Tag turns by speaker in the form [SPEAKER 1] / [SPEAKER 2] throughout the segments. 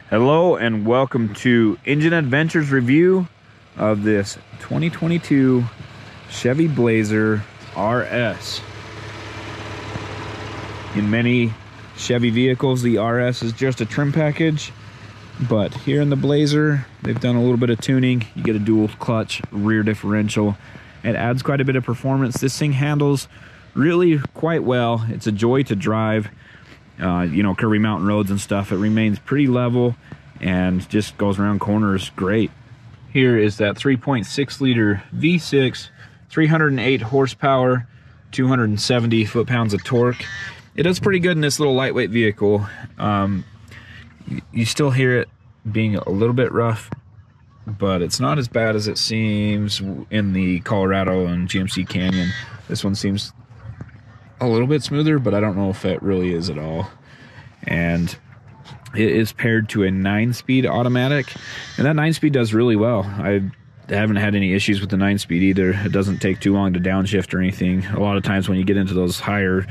[SPEAKER 1] Hello and welcome to Engine Adventures review of this 2022 Chevy Blazer RS. In many Chevy vehicles, the RS is just a trim package, but here in the Blazer, they've done a little bit of tuning. You get a dual clutch rear differential. It adds quite a bit of performance. This thing handles really quite well. It's a joy to drive. You know, curvy mountain roads and stuff. It remains pretty level and just goes around corners great. Here is that 3.6 liter V6, 308 horsepower, 270 foot-pounds of torque. It does pretty good in this little lightweight vehicle. You still hear it being a little bit rough, but it's not as bad as it seems in the Colorado and GMC Canyon. This one seems a little bit smoother, but I don't know if it really is at all. And it is paired to a 9-speed automatic, and that 9-speed does really well. I haven't had any issues with the 9-speed either. It doesn't take too long to downshift or anything. A lot of times when you get into those higher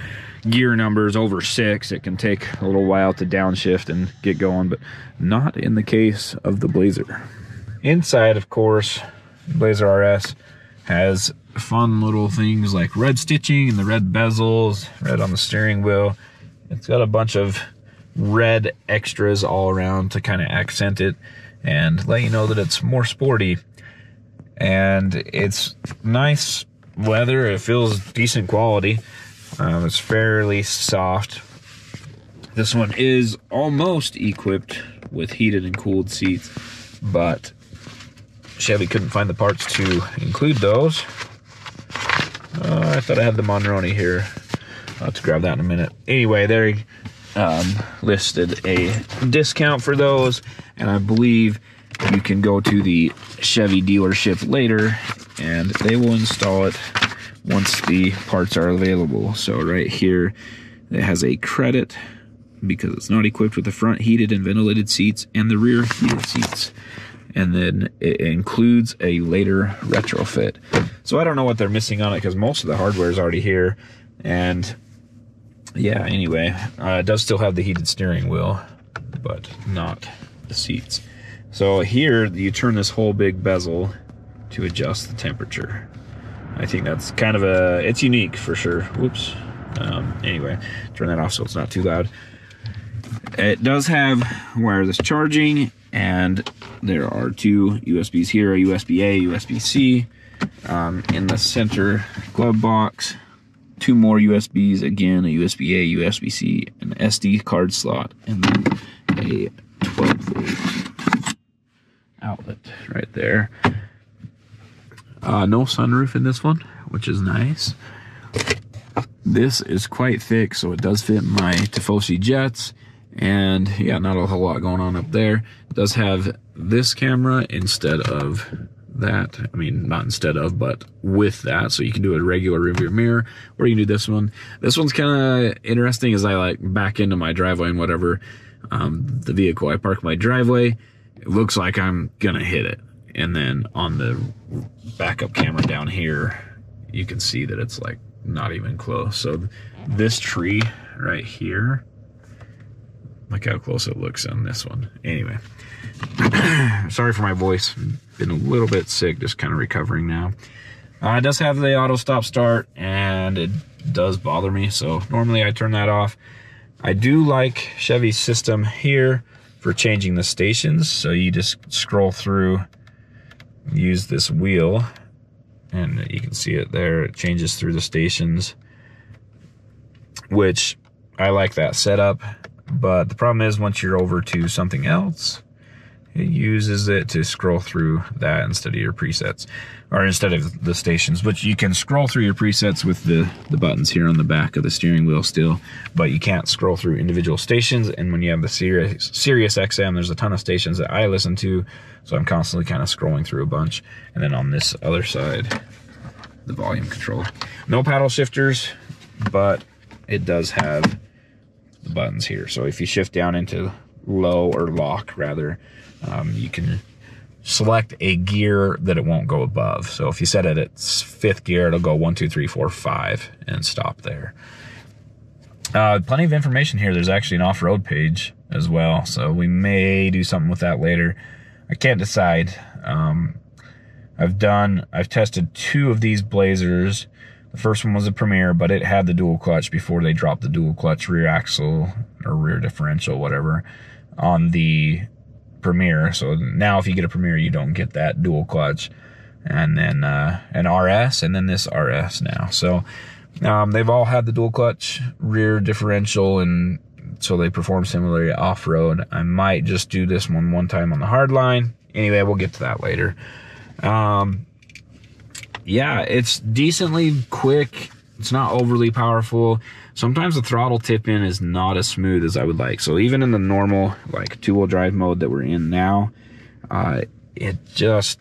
[SPEAKER 1] gear numbers over 6, it can take a little while to downshift and get going, but not in the case of the Blazer. Inside, of course, Blazer RS has fun little things like red stitching and the red bezels, red on the steering wheel. It's got a bunch of red extras all around to kind of accent it and let you know that it's more sporty. And it's nice leather. It feels decent quality. It's fairly soft. This one is almost equipped with heated and cooled seats, but Chevy couldn't find the parts to include those. I thought I had the Monroney here. I'll have to grab that in a minute. Anyway, they listed a discount for those, and I believe you can go to the Chevy dealership later and they will install it once the parts are available. So right here, it has a credit because it's not equipped with the front heated and ventilated seats and the rear heated seats. And then it includes a later retrofit. So I don't know what they're missing on it because most of the hardware is already here. And yeah, anyway, it does still have the heated steering wheel, but not the seats. So here you turn this whole big bezel to adjust the temperature. I think that's kind of it's unique for sure. Whoops. Anyway, turn that off so it's not too loud. It does have wireless charging, and there are two USBs here, a USB-A, USB-C. In the center glove box, two more USBs, again, a USB-A, USB-C, an SD card slot, and then a 12-volt outlet right there. No sunroof in this one, which is nice. This is quite thick, so it does fit my Tifosi Jets. And yeah, not a whole lot going on up there. It does have this camera instead of that. I mean, not instead of, but with that. So you can do a regular rearview mirror, or you can do this one. This one's kind of interesting as I like back into my driveway and whatever. The vehicle, I park my driveway. It looks like I'm gonna hit it. And then on the backup camera down here, you can see that it's like not even close. So this tree right here, look how close it looks on this one. Anyway, sorry for my voice. Been a little bit sick, just kind of recovering now. It does have the auto stop start, and it does bother me, so normally I turn that off. I do like Chevy's system here for changing the stations. So you just scroll through, use this wheel, and you can see it there. It changes through the stations, which I like that setup. But the problem is once you're over to something else, it uses it to scroll through that instead of your presets, or instead of the stations. But you can scroll through your presets with the buttons here on the back of the steering wheel still, but you can't scroll through individual stations. And when you have the Sirius XM, there's a ton of stations that I listen to, so I'm constantly kind of scrolling through a bunch. And then on this other side, the volume control. No paddle shifters, but it does have the buttons here. So if you shift down into low, or lock rather, you can select a gear that it won't go above. So if you set it at 5th gear, it'll go 1, 2, 3, 4, 5 and stop there. Plenty of information here. There's actually an off-road page as well, so we may do something with that later. I can't decide. I've tested 2 of these Blazers. The first one was a Premier, but it had the dual clutch before they dropped the dual clutch rear axle or rear differential, whatever, on the Premier. So now if you get a Premier, you don't get that dual clutch. And then an RS, and then this RS now. So they've all had the dual clutch rear differential, and so they perform similarly off-road. I might just do this one time on the hard line. Anyway, we'll get to that later. Yeah, it's decently quick. It's not overly powerful. Sometimes the throttle tip in is not as smooth as I would like. So even in the normal, like, 2-wheel drive mode that we're in now, it just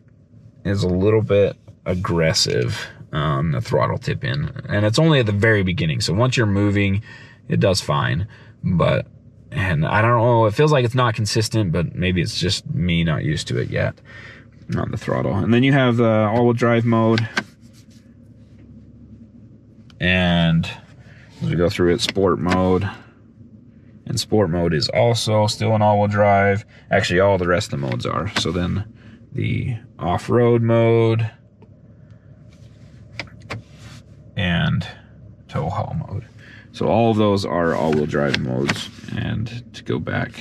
[SPEAKER 1] is a little bit aggressive on the throttle tip in. And it's only at the very beginning. So once you're moving, it does fine. But, and I don't know, it feels like it's not consistent, but maybe it's just me not used to it yet on the throttle. And then you have the all-wheel drive mode, and as we go through it, sport mode, and sport mode is also still an all-wheel drive. Actually, all the rest of the modes are. So then the off-road mode and tow haul mode. So all of those are all-wheel drive modes, and to go back,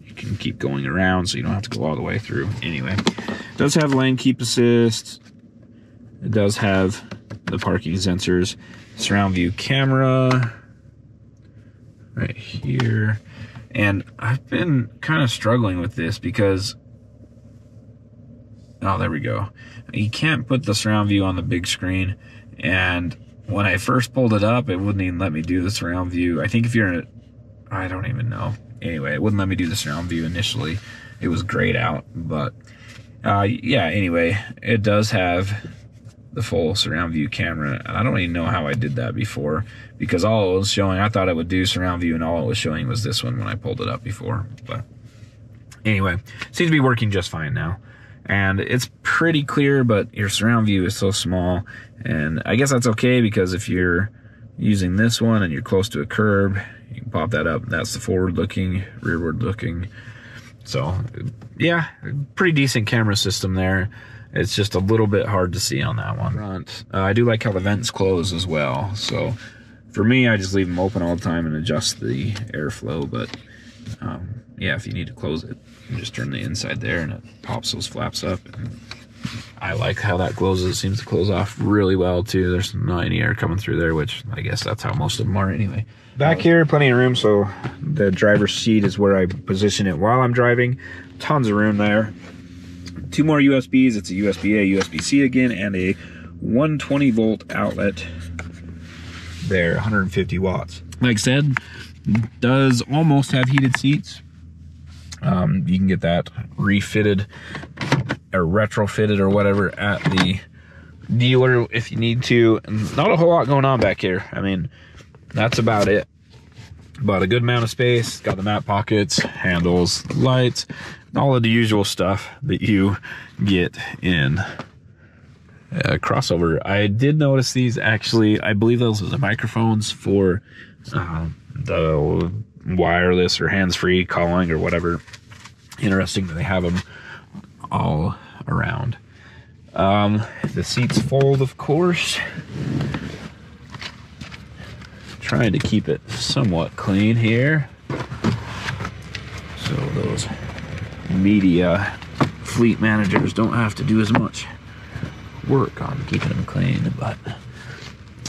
[SPEAKER 1] you can keep going around, so you don't have to go all the way through. Anyway, it does have lane keep assist. It does have the parking sensors, surround view camera right here. And I've been kind of struggling with this because, oh, there we go. You can't put the surround view on the big screen, and when I first pulled it up, it wouldn't even let me do the surround view. I think if you're in a, I don't even know. Anyway, it wouldn't let me do the surround view initially. It was grayed out, but yeah, anyway, it does have the full surround view camera, and I don't even know how I did that before, because all it was showing, I thought it would do surround view, and all it was showing was this one when I pulled it up before. But anyway, seems to be working just fine now. And it's pretty clear, but your surround view is so small. And I guess that's okay, because if you're using this one and you're close to a curb, you can pop that up. That's the forward looking, rearward looking. So yeah, pretty decent camera system there. It's just a little bit hard to see on that one. Front, I do like how the vents close as well. So for me, I just leave them open all the time and adjust the airflow. But yeah, if you need to close it, you just turn the inside there and it pops those flaps up. And I like how that closes. It seems to close off really well too. There's not any air coming through there, which I guess that's how most of them are anyway. Back here, plenty of room, so the driver's seat is where I position it while I'm driving. Tons of room there. 2 more USBs. It's a USB-A, USB-C again, and a 120 volt outlet there, 150 watts. Like I said, does almost have heated seats. You can get that refitted or retrofitted or whatever at the dealer if you need to. And not a whole lot going on back here. I mean, that's about it. But a good amount of space. Got the mat pockets, handles, lights, all of the usual stuff that you get in a crossover. I did notice these actually, I believe those are the microphones for the wireless or hands-free calling or whatever. Interesting that they have them all around. The seats fold, of course. Trying to keep it somewhat clean here, so those media fleet managers don't have to do as much work on keeping them clean. But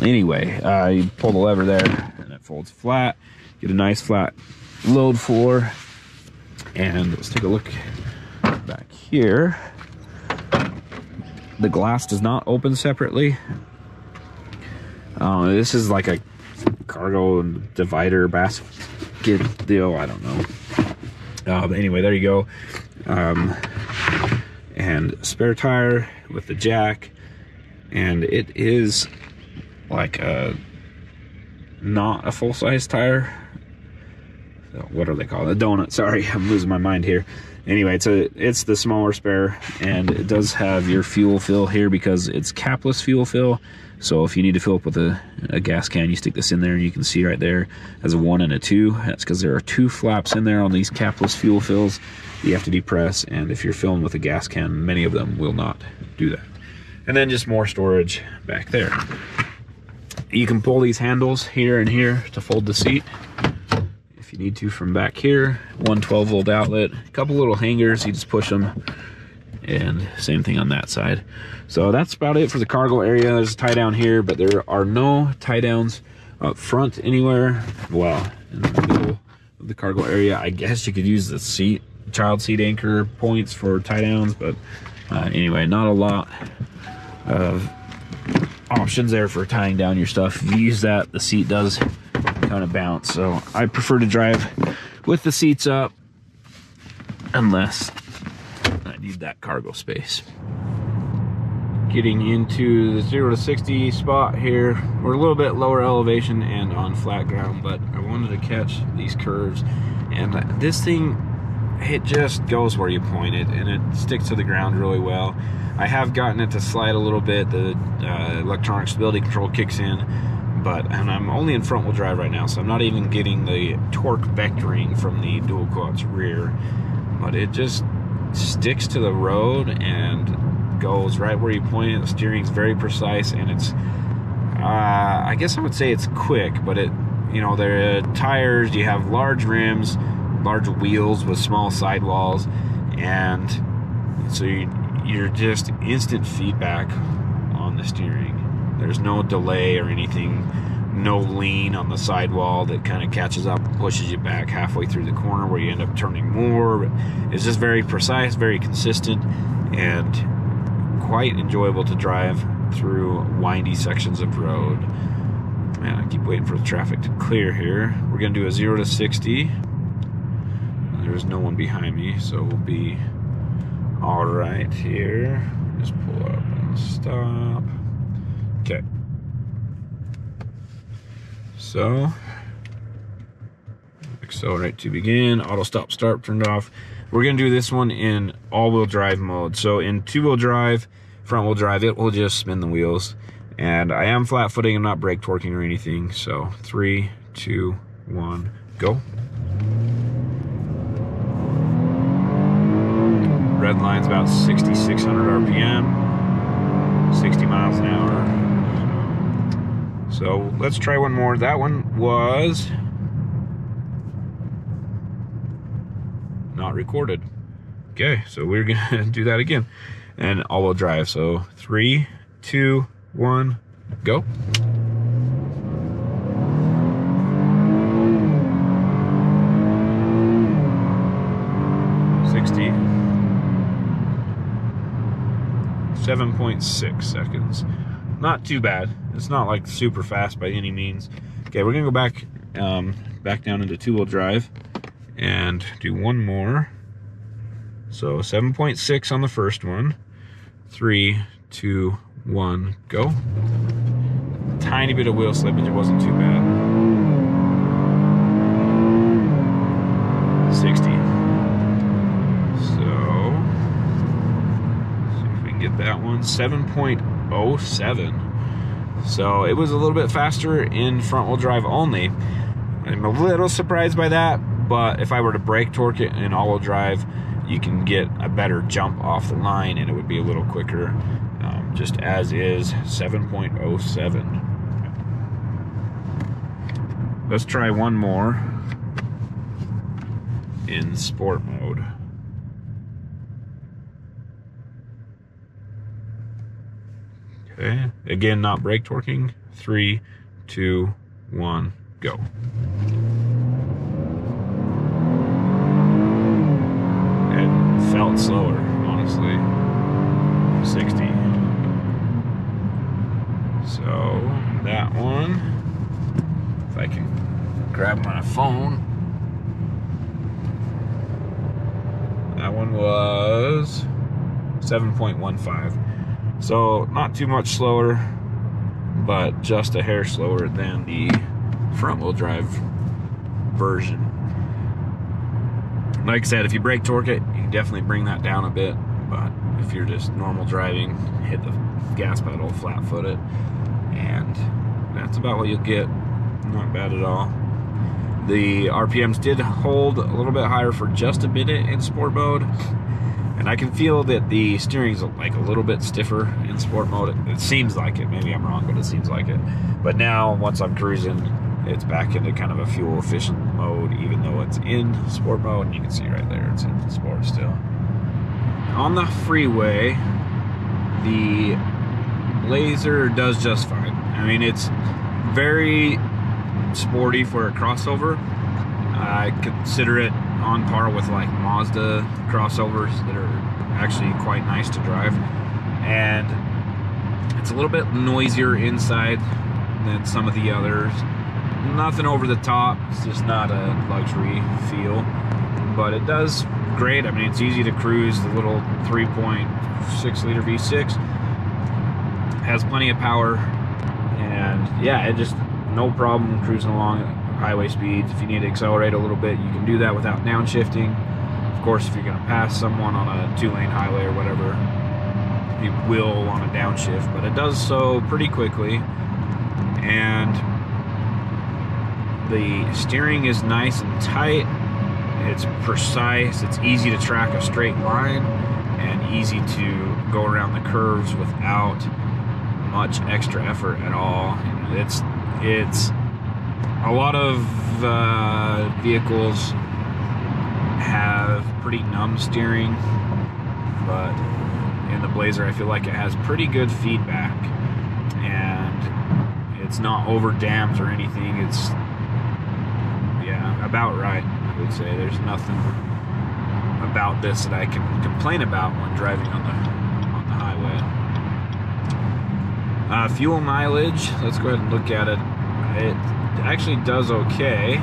[SPEAKER 1] anyway, you pull the lever there and it folds flat. Get a nice flat load floor. And let's take a look back here. The glass does not open separately. This is like a cargo divider basket deal, I don't know. But anyway, there you go. And spare tire with the jack, and it is like a not a full-size tire. what are they called? A donut. Sorry, I'm losing my mind here. Anyway, it's the smaller spare, and it does have your fuel fill here because it's capless fuel fill. So if you need to fill up with a gas can, you stick this in there, and you can see right there as a 1 and a 2. That's because there are 2 flaps in there on these capless fuel fills that you have to depress, and if you're filling with a gas can, many of them will not do that. And then just more storage back there. You can pull these handles here and here to fold the seat if you need to from back here. 1 12-volt outlet, a couple little hangers, you just push them, and same thing on that side. So that's about it for the cargo area. There's a tie down here, but there are no tie downs up front anywhere. Well, in the middle of the cargo area, I guess you could use the child seat anchor points for tie downs, but anyway, not a lot of options there for tying down your stuff. If you use that, the seat does kind of bounce, so I prefer to drive with the seats up unless I need that cargo space. Getting into the 0 to 60 spot here. We're a little bit lower elevation and on flat ground, but I wanted to catch these curves, and this thing, it just goes where you point it, and it sticks to the ground really well. I have gotten it to slide a little bit. The electronic stability control kicks in, and I'm only in front wheel drive right now, so I'm not even getting the torque vectoring from the dual clutch rear, but it just sticks to the road and goes right where you point it. The steering's very precise, and it's I guess I would say it's quick, but the tires, you have large rims, large wheels with small sidewalls, and so you're just instant feedback on the steering. There's no delay or anything, no lean on the sidewall that kind of catches up and pushes you back halfway through the corner where you end up turning more. It's just very precise, very consistent, and quite enjoyable to drive through windy sections of road. Man, I keep waiting for the traffic to clear here. We're gonna do a 0 to 60. There's no one behind me, so we'll be all right here. Just pull up and stop. Okay. So, accelerate to begin. Auto stop start turned off. We're gonna do this one in all-wheel drive mode. So in 2-wheel drive, front-wheel drive, it will just spin the wheels. And I am flat-footing, I'm not brake torquing or anything. So 3, 2, 1, go. Red line's about 6,600 RPM, 60 miles an hour. So let's try one more. That one was not recorded. Okay, so we're gonna do that again. And all-wheel drive. So 3, 2, 1, go. $60. 7.6 seconds. Not too bad. It's not like super fast by any means. Okay, we're gonna go back down into 2-wheel drive and do one more. So 7.6 on the first one. 3, 2, 1, go. Tiny bit of wheel slippage, it wasn't too bad. 60. So, see if we can get that one. 7.07. So it was a little bit faster in front wheel drive only. I'm a little surprised by that, but if I were to brake torque it in all wheel drive, you can get a better jump off the line and it would be a little quicker. Just as is 7.07. Let's try one more in sport mode. Okay, again, not brake torquing. 3, 2, 1, go. It felt slower, honestly. 60. So that one, if I can grab my phone, that one was 7.15. So not too much slower, but just a hair slower than the front wheel drive version. Like I said, if you brake torque it, you can definitely bring that down a bit. But if you're just normal driving, hit the gas pedal, flat foot it, and that's about what you'll get. Not bad at all. The RPMs did hold a little bit higher for just a minute in sport mode, and I can feel that the steering's like a little bit stiffer in sport mode. It seems like it. Maybe I'm wrong, but it seems like it. But now, once I'm cruising, it's back into kind of a fuel efficient mode, even though it's in sport mode. And you can see right there, it's in sport still. On the freeway, the Blazer does just fine. I mean, it's very sporty for a crossover. I consider it on par with like Mazda crossovers that are actually quite nice to drive. And it's a little bit noisier inside than some of the others. Nothing over the top, it's just not a luxury feel, but it does great. I mean, it's easy to cruise. The little 3.6 liter V6 has plenty of power, and yeah, it just no problem cruising along at highway speeds. If you need to accelerate a little bit, you can do that without downshifting. Of course, if you're going to pass someone on a 2-lane highway or whatever, you will want to downshift, but it does so pretty quickly. And the steering is nice and tight. It's precise. It's easy to track a straight line and easy to go around the curves without much extra effort at all. It's a lot of vehicles have pretty numb steering, but in the Blazer I feel like it has pretty good feedback, and it's not over damped or anything. It's about right, I would say. There's nothing about this that I can complain about when driving on the highway. Fuel mileage, let's go ahead and look at it. It actually does okay,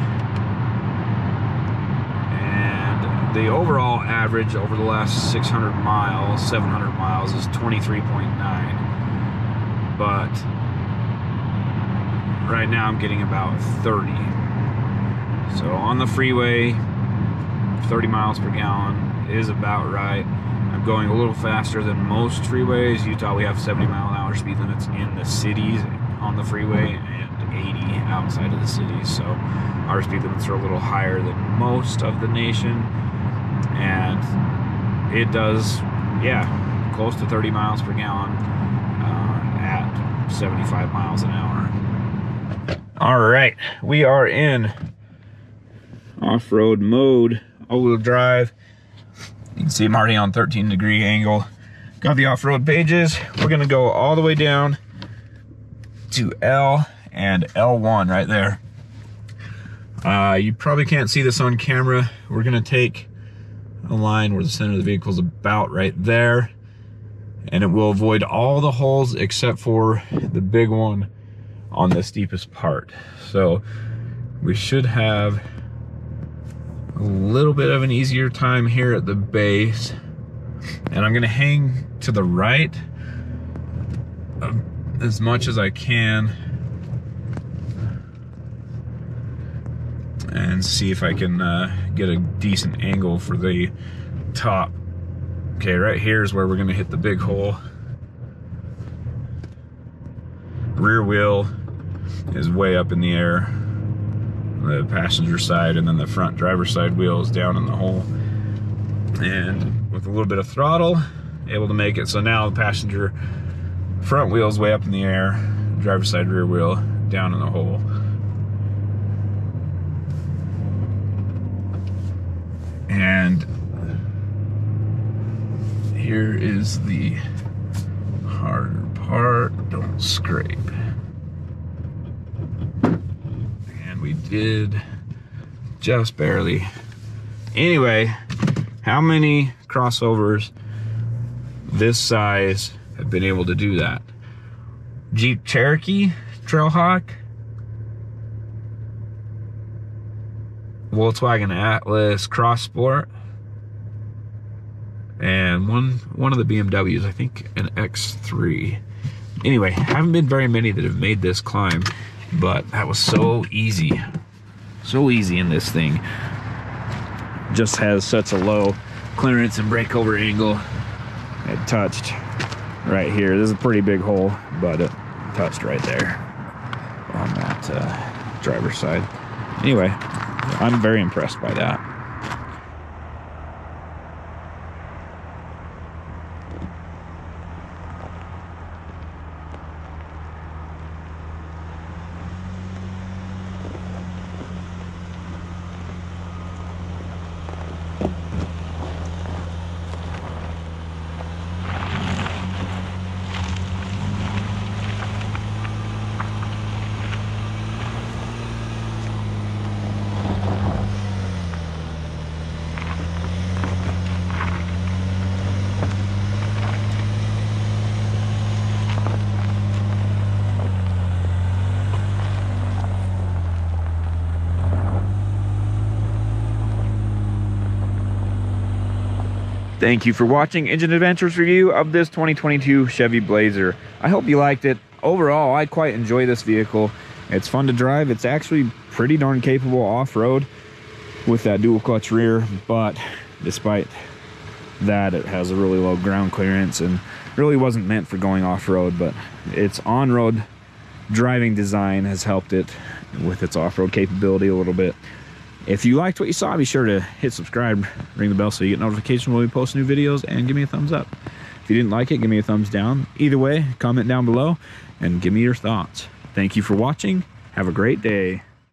[SPEAKER 1] and the overall average over the last 600 miles, 700 miles is 23.9, but right now I'm getting about 30. So on the freeway, 30 miles per gallon is about right. I'm going a little faster than most freeways. Utah, we have 70 mile an hour speed limits in the cities on the freeway and 80 outside of the cities. So our speed limits are a little higher than most of the nation. And it does, yeah, close to 30 miles per gallon at 75 miles an hour. All right, we are in off-road mode, all-wheel drive. You can see I'm already on 13-degree angle. Got the off-road pages. We're gonna go all the way down to L and L1 right there. You probably can't see this on camera. We're gonna take a line where the center of the vehicle is about right there, and it will avoid all the holes except for the big one on the steepest part. So we should have a little bit of an easier time here at the base, and I'm gonna hang to the right as much as I can and see if I can get a decent angle for the top. Okay, right here is where we're gonna hit the big hole. Rear wheel is way up in the air, the passenger side, and then the front driver's side wheel is down in the hole. And with a little bit of throttle, able to make it. So now the passenger front wheel is way up in the air, driver's side rear wheel down in the hole. And here is the harder part. Don't scrape. We did just barely. Anyway, how many crossovers this size have been able to do that? Jeep Cherokee Trailhawk, Volkswagen Atlas Cross Sport, and one of the BMWs, I think an X3. Anyway, haven't been very many that have made this climb. But that was so easy in this thing. just has such a low clearance and breakover angle. It touched right here. This is a pretty big hole, but it touched right there on that driver's side. Anyway, I'm very impressed by that. Thank you for watching Engine Adventures review of this 2022 Chevy Blazer. I hope you liked it. Overall, I quite enjoy this vehicle. It's fun to drive. It's actually pretty darn capable off-road with that dual clutch rear, but despite that, it has a really low ground clearance and really wasn't meant for going off-road, but its on-road driving design has helped it with its off-road capability a little bit. If you liked what you saw, be sure to hit subscribe, ring the bell so you get notifications when we post new videos, and give me a thumbs up. If you didn't like it, give me a thumbs down. Either way, comment down below and give me your thoughts. Thank you for watching. Have a great day.